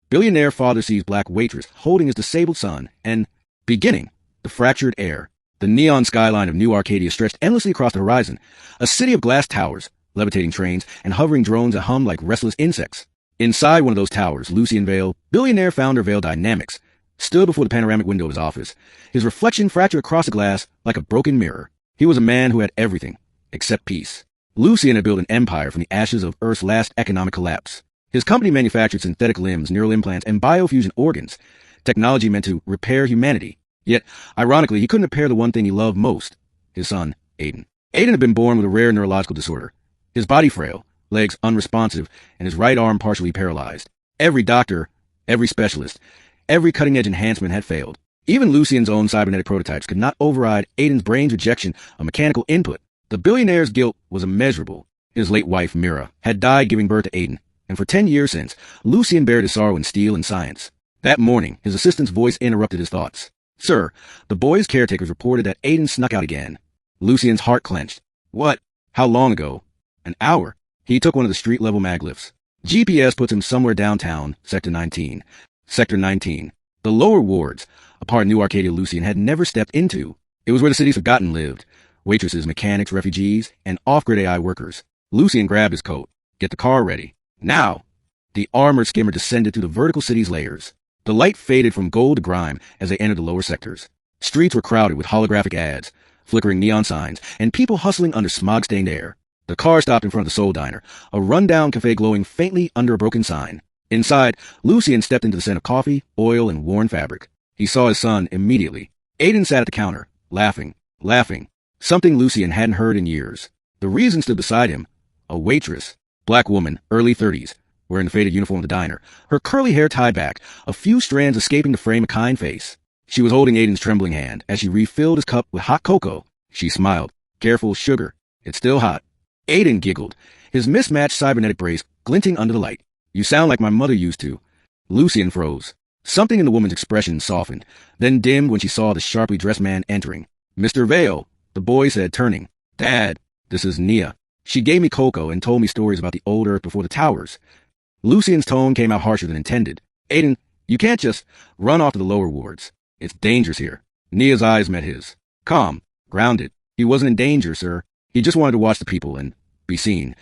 Billionaire father sees black waitress holding his disabled son, and beginning, the fractured air. The neon skyline of New Arcadia stretched endlessly across the horizon, a city of glass towers, levitating trains, and hovering drones that hummed like restless insects. Inside one of those towers, Lucy Unveiled, billionaire founder of Unveiled Dynamics, stood before the panoramic window of his office, his reflection fractured across the glass like a broken mirror. He was a man who had everything, except peace. Lucian had built an empire from the ashes of Earth's last economic collapse. His company manufactured synthetic limbs, neural implants, and biofusion organs, technology meant to repair humanity. Yet, ironically, he couldn't repair the one thing he loved most, his son, Aiden. Aiden had been born with a rare neurological disorder. His body frail, legs unresponsive, and his right arm partially paralyzed. Every doctor, every specialist, every cutting-edge enhancement had failed. Even Lucian's own cybernetic prototypes could not override Aiden's brain's rejection of mechanical input. The billionaire's guilt was immeasurable. His late wife, Mira, had died giving birth to Aiden, and for 10 years since, Lucian bared his sorrow in steel and science. That morning, his assistant's voice interrupted his thoughts. "Sir, the boy's caretakers reported that Aiden snuck out again." Lucian's heart clenched. "What? How long ago?" "An hour." He took one of the street-level maglifts. GPS puts him somewhere downtown, Sector 19. Sector 19. The lower wards, a part of New Arcadia Lucian had never stepped into. It was where the city's forgotten lived. Waitresses, mechanics, refugees, and off-grid AI workers. Lucian grabbed his coat. "Get the car ready. Now!" The armored skimmer descended through the vertical city's layers. The light faded from gold to grime as they entered the lower sectors. Streets were crowded with holographic ads, flickering neon signs, and people hustling under smog-stained air. The car stopped in front of the Soul Diner, a rundown cafe glowing faintly under a broken sign. Inside, Lucian stepped into the scent of coffee, oil, and worn fabric. He saw his son immediately. Aiden sat at the counter, laughing, something Lucian hadn't heard in years. The reason stood beside him, a waitress, black woman, early 30s, wearing the faded uniform of the diner, her curly hair tied back, a few strands escaping to frame a kind face. She was holding Aiden's trembling hand as she refilled his cup with hot cocoa. She smiled. "Careful, sugar. It's still hot." Aiden giggled, his mismatched cybernetic brace glinting under the light. "You sound like my mother used to." Lucian froze. Something in the woman's expression softened, then dimmed when she saw the sharply dressed man entering. "Mr. Vale," the boy said, turning. "Dad, this is Nia. She gave me cocoa and told me stories about the old Earth before the towers." Lucian's tone came out harsher than intended. "Aiden, you can't just run off to the lower wards. It's dangerous here." Nia's eyes met his. Calm, grounded. "He wasn't in danger, sir. He just wanted to watch the people and be seen."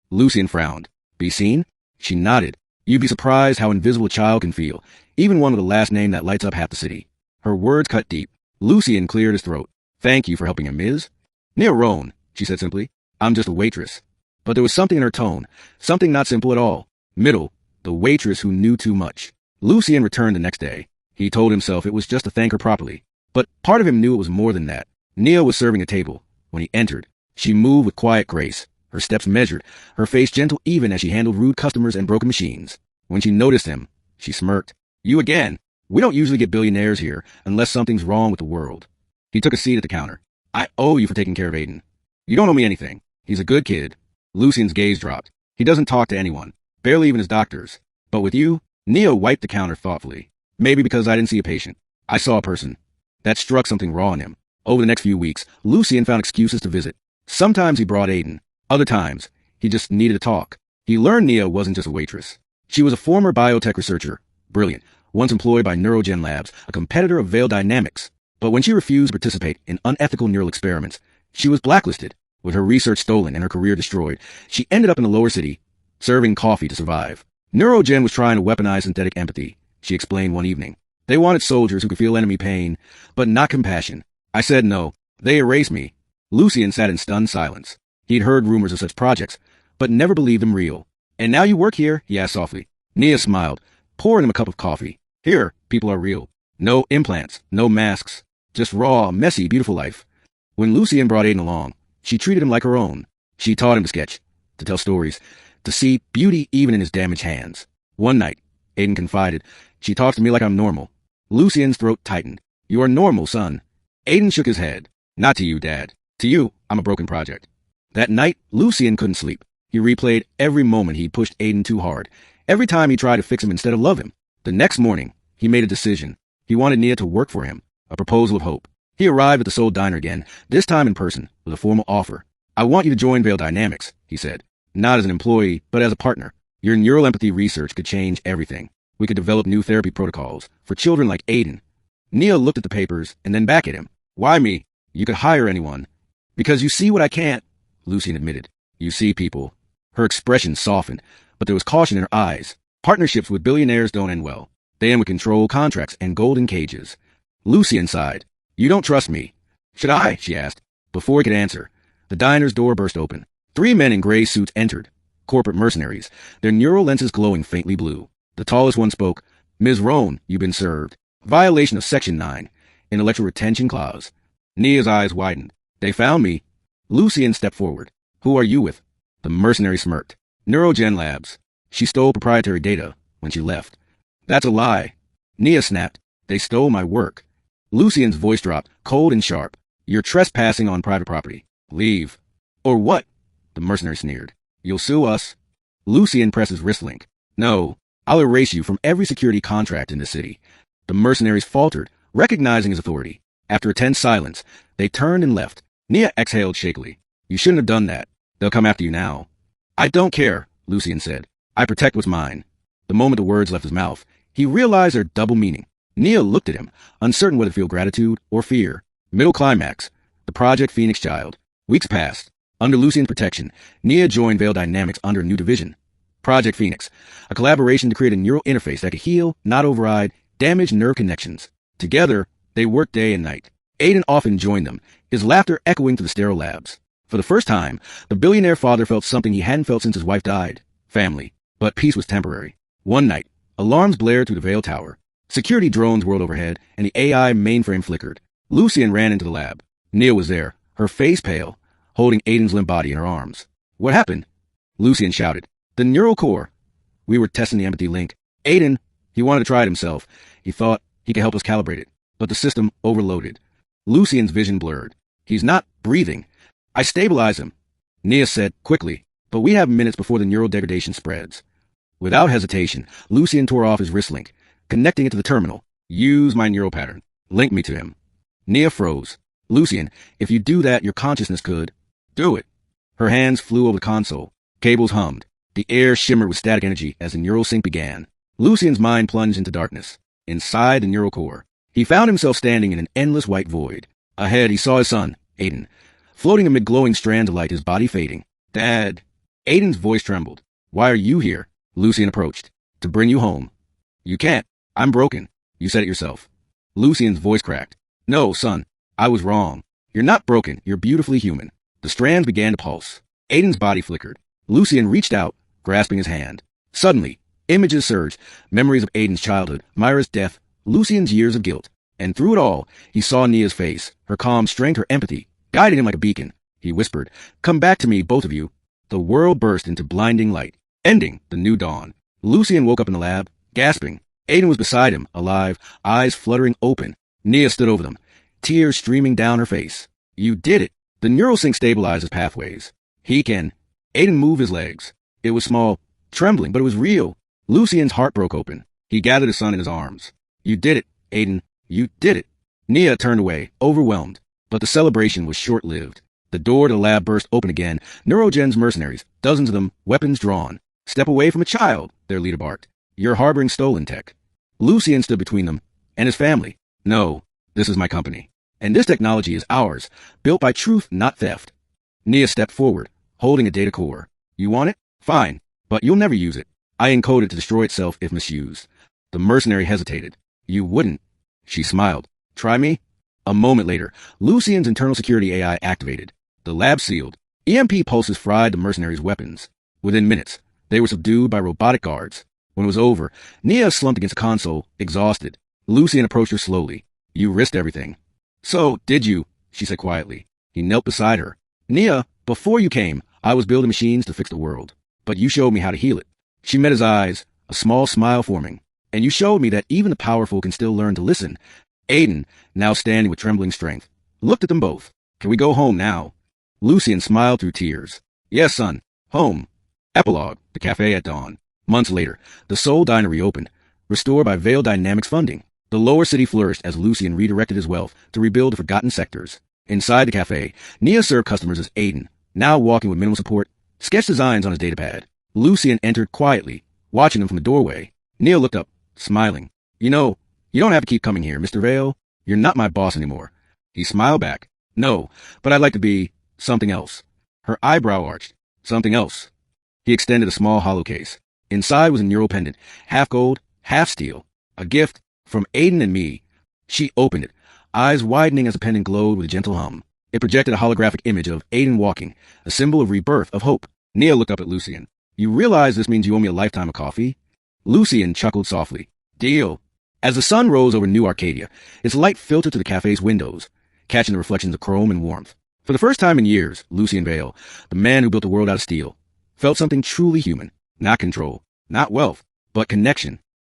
Lucian frowned. "Be seen?" She nodded. "You'd be surprised how invisible a child can feel, even one with a last name that lights up half the city." Her words cut deep. Lucian cleared his throat. "Thank you for helping him, Ms. Nia Roan," she said simply. "I'm just a waitress." But there was something in her tone, something not simple at all. Middle, the waitress who knew too much. Lucian returned the next day. He told himself it was just to thank her properly. But part of him knew it was more than that. Nia was serving a table. When he entered, she moved with quiet grace, her steps measured, her face gentle even as she handled rude customers and broken machines. When she noticed him, she smirked. "You again. We don't usually get billionaires here unless something's wrong with the world." He took a seat at the counter. "I owe you for taking care of Aiden." "You don't owe me anything. He's a good kid." Lucian's gaze dropped. "He doesn't talk to anyone, barely even his doctors. But with you," Nia wiped the counter thoughtfully. "Maybe because I didn't see a patient. I saw a person." That struck something raw in him. Over the next few weeks, Lucian found excuses to visit. Sometimes he brought Aiden. Other times, he just needed to talk. He learned Nia wasn't just a waitress. She was a former biotech researcher, brilliant, once employed by Neurogen Labs, a competitor of Unveiled Dynamics. But when she refused to participate in unethical neural experiments, she was blacklisted. With her research stolen and her career destroyed, she ended up in the lower city, serving coffee to survive. Neurogen was trying to weaponize synthetic empathy, she explained one evening. They wanted soldiers who could feel enemy pain, but not compassion. I said no. They erased me. Lucian sat in stunned silence. He'd heard rumors of such projects, but never believed them real. "And now you work here?" he asked softly. Nia smiled, pouring him a cup of coffee. "Here, people are real. No implants, no masks. Just raw, messy, beautiful life." When Lucian brought Aiden along, she treated him like her own. She taught him to sketch, to tell stories, to see beauty even in his damaged hands. One night, Aiden confided, "She talks to me like I'm normal." Lucian's throat tightened. "You are normal, son." Aiden shook his head. "Not to you, Dad. To you, I'm a broken project." That night, Lucian couldn't sleep. He replayed every moment he pushed Aiden too hard, every time he tried to fix him instead of love him. The next morning, he made a decision. He wanted Nia to work for him, a proposal of hope. He arrived at the Soul Diner again, this time in person, with a formal offer. "I want you to join Unveiled Dynamics," he said. "Not as an employee, but as a partner. Your neural empathy research could change everything." We could develop new therapy protocols for children like Aiden. Nia looked at the papers and then back at him. Why me? You could hire anyone. Because you see what I can't, Lucian admitted. You see people. Her expression softened, but there was caution in her eyes. Partnerships with billionaires don't end well. They end with control contracts and golden cages. Lucian sighed. You don't trust me. Should I? She asked. Before he could answer, the diner's door burst open. 3 men in gray suits entered. Corporate mercenaries, their neural lenses glowing faintly blue. The tallest one spoke. Ms. Roan, you've been served. Violation of Section 9. Intellectual Retention Clause. Nia's eyes widened. They found me. Lucian stepped forward. Who are you with? The mercenary smirked. Neurogen Labs. She stole proprietary data when she left. That's a lie. Nia snapped. They stole my work. Lucian's voice dropped, cold and sharp. You're trespassing on private property. Leave. Or what? The mercenary sneered. You'll sue us. Lucian pressed his wrist link. No, I'll erase you from every security contract in this city. The mercenaries faltered, recognizing his authority. After a tense silence, they turned and left. Nia exhaled shakily. You shouldn't have done that. They'll come after you now. I don't care, Lucian said. I protect what's mine. The moment the words left his mouth, he realized their double meaning. Nia looked at him, uncertain whether to feel gratitude or fear. Middle climax. The Project Phoenix child. Weeks passed. Under Lucian's protection, Nia joined Veil Dynamics under a new division. Project Phoenix, a collaboration to create a neural interface that could heal, not override, damaged nerve connections. Together, they worked day and night. Aiden often joined them, his laughter echoing through the sterile labs. For the first time, the billionaire father felt something he hadn't felt since his wife died. Family. But peace was temporary. One night, alarms blared through the Veil Tower. Security drones whirled overhead, and the AI mainframe flickered. Lucian ran into the lab. Nia was there, her face pale, holding Aiden's limp body in her arms. What happened? Lucian shouted. The neural core. We were testing the empathy link. Aiden, he wanted to try it himself. He thought he could help us calibrate it. But the system overloaded. Lucian's vision blurred. He's not breathing. I stabilize him. Nia said quickly, but we have minutes before the neural degradation spreads. Without hesitation, Lucian tore off his wrist link, connecting it to the terminal. Use my neural pattern. Link me to him. Nia froze. Lucian, if you do that, your consciousness could. Do it. Her hands flew over the console. Cables hummed. The air shimmered with static energy as the neural sync began. Lucian's mind plunged into darkness. Inside the neural core, he found himself standing in an endless white void. Ahead, he saw his son, Aiden, floating amid glowing strands of light, his body fading. Dad. Aiden's voice trembled. Why are you here? Lucian approached. To bring you home. You can't. I'm broken. You said it yourself. Lucian's voice cracked. No, son. I was wrong. You're not broken. You're beautifully human. The strands began to pulse. Aiden's body flickered. Lucian reached out, grasping his hand. Suddenly, images surged. Memories of Aiden's childhood, Myra's death, Lucian's years of guilt. And through it all, he saw Nia's face, her calm strength, her empathy, guiding him like a beacon. He whispered, Come back to me, both of you. The world burst into blinding light, ending the new dawn. Lucian woke up in the lab, gasping. Aiden was beside him, alive, eyes fluttering open. Nia stood over them, tears streaming down her face. You did it. The neural sync stabilized his pathways. He can. Aiden moved his legs. It was small, trembling, but it was real. Lucian's heart broke open. He gathered his son in his arms. You did it, Aiden. You did it. Nia turned away, overwhelmed. But the celebration was short-lived. The door to the lab burst open again. Neurogen's mercenaries, dozens of them, weapons drawn. Step away from a child, their leader barked. You're harboring stolen tech. Lucian stood between them and his family. No, this is my company. And this technology is ours, built by truth, not theft. Nia stepped forward, holding a data core. You want it? Fine, but you'll never use it. I encode it to destroy itself if misused. The mercenary hesitated. You wouldn't. She smiled. Try me? A moment later, Lucian's internal security AI activated. The lab sealed. EMP pulses fried the mercenaries' weapons. Within minutes, they were subdued by robotic guards. When it was over, Nia slumped against the console, exhausted. Lucian approached her slowly. You risked everything. So, did you? She said quietly. He knelt beside her. Nia, before you came, I was building machines to fix the world. But you showed me how to heal it. She met his eyes, a small smile forming. And you showed me that even the powerful can still learn to listen. Aiden, now standing with trembling strength, looked at them both. Can we go home now? Lucian smiled through tears. Yes, son. Home. Epilogue, the cafe at dawn. Months later, the Soul Diner reopened, restored by Veil Dynamics funding. The lower city flourished as Lucian redirected his wealth to rebuild the forgotten sectors. Inside the cafe, Nia served customers as Aiden, now walking with minimal support, sketched designs on his datapad. Lucian entered quietly, watching them from the doorway. Nia looked up, smiling. You know, you don't have to keep coming here, Mr. Vale. You're not my boss anymore. He smiled back. No, but I'd like to be something else. Her eyebrow arched. Something else. He extended a small hollow case. Inside was a neural pendant, half gold, half steel. A gift from Aiden and me. She opened it, eyes widening as the pendant glowed with a gentle hum. It projected a holographic image of Aiden walking, a symbol of rebirth, of hope. Nia looked up at Lucian. You realize this means you owe me a lifetime of coffee? Lucian chuckled softly. Deal. As the sun rose over New Arcadia, its light filtered to the cafe's windows, catching the reflections of chrome and warmth. For the first time in years, Lucian Vale, the man who built the world out of steel, felt something truly human. Not control, not wealth, but connection.